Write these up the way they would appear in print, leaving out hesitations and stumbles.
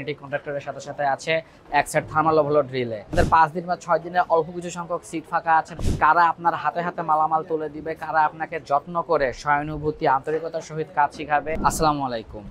Magnetic কন্ট্রাক্টরের সাথে সাথে আছে এক সেট থার্মাল ওভারলোড রিলে। আমাদের 5 দিন বা 6 দিনের অল্প কিছু সংখ্যক সিট ফাঁকা আছে। কারা আপনার হাতে হাতে মালামাল তুলে দিবে, কারা আপনাকে যত্ন করে সহানুভূতি আন্তরিকতার সহিত কাজ শিখাবে। আসসালামু আলাইকুম।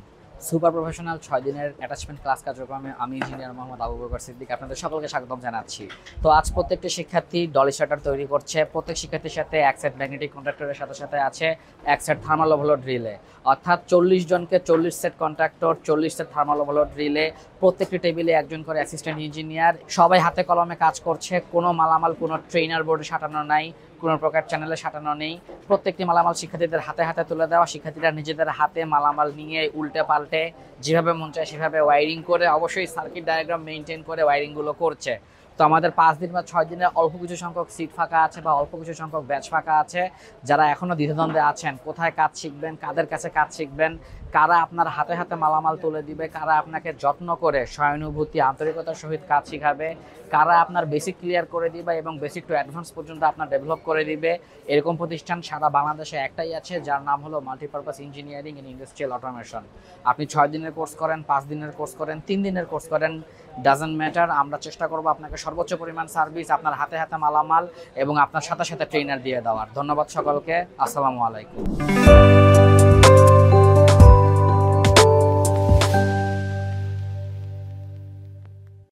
সুপার প্রফেশনাল 6 দিনের অ্যাটাচমেন্ট ক্লাস কার্যক্রমে আমি ইঞ্জিনিয়ার মোহাম্মদ আবু বকর সিদ্দিক আপনাদের সকলকে স্বাগতম জানাচ্ছি। তো আজ প্রত্যেকটি শিক্ষার্থী ডলি শাটার তৈরি করছে। প্রত্যেক শিক্ষার্থীর সাথে এক সেট ম্যাগনেটিক কন্ট্রাক্টরের সাথে সাথে আছে এক সেট থার্মাল ওভারলোড রিলে, অর্থাৎ 40 জনকে 40 set contractor, 40 set thermal overload relay, প্রত্যেকটি টেবিলে একজন করে অ্যাসিস্ট্যান্ট ইঞ্জিনিয়ার, সবাই হাতে কলমে কাজ করছে। কোনো মালামাল কোনো ট্রেনার বোর্ডে সাঁটানো নাই, কোনো প্রকার চ্যানেলে সাঁটানো নেই। প্রত্যেকটি মালামাল শিক্ষার্থীদের হাতে হাতে তুলে দেওয়া। শিক্ষার্থীরা নিজেদের হাতে মালামাল নিয়ে উল্টে পাল্টে যেভাবে মন চায় সেভাবে ওয়ারিং করে, অবশ্যই সার্কিট ডায়াগ্রাম মেনটেন করে ওয়ারিংগুলো করছে। তো আমাদের 5 দিন বা 6 দিনের অল্প কিছু সংখ্যক সিট ফাঁকা আছে বা অল্প কিছু সংখ্যক ব্যাচ ফাঁকা আছে। যারা এখনও দ্বিধাদ্বন্দ্বে আছেন কোথায় কাজ শিখবেন, কাদের কাছে কাজ শিখবেন, কারা আপনার হাতে হাতে মালামাল তুলে দিবে, কারা আপনাকে যত্ন করে সহানুভূতি আন্তরিকতার সহিত কাজ শিখাবে, কারা আপনার বেসিক ক্লিয়ার করে দিবে এবং বেসিক টু অ্যাডভান্স পর্যন্ত আপনার ডেভেলপ করে দিবে, এরকম প্রতিষ্ঠান সারা বাংলাদেশে একটাই আছে, যার নাম হলো multipurpose engineering in industrial automation. আপনি 6 দিনের কোর্স করেন, 5 দিনের কোর্স করেন, 3 দিনের কোর্স করেন, ডাজন্ট ম্যাটার। আমরা চেষ্টা করবো আপনাকে সর্বোচ্চ পরিমাণ সার্ভিস, আপনার হাতে হাতে মালামাল এবং আপনার সাথে সাথে ট্রেনার দিয়ে দেওয়ার। ধন্যবাদ সকলকে। আসসালামু আলাইকুম।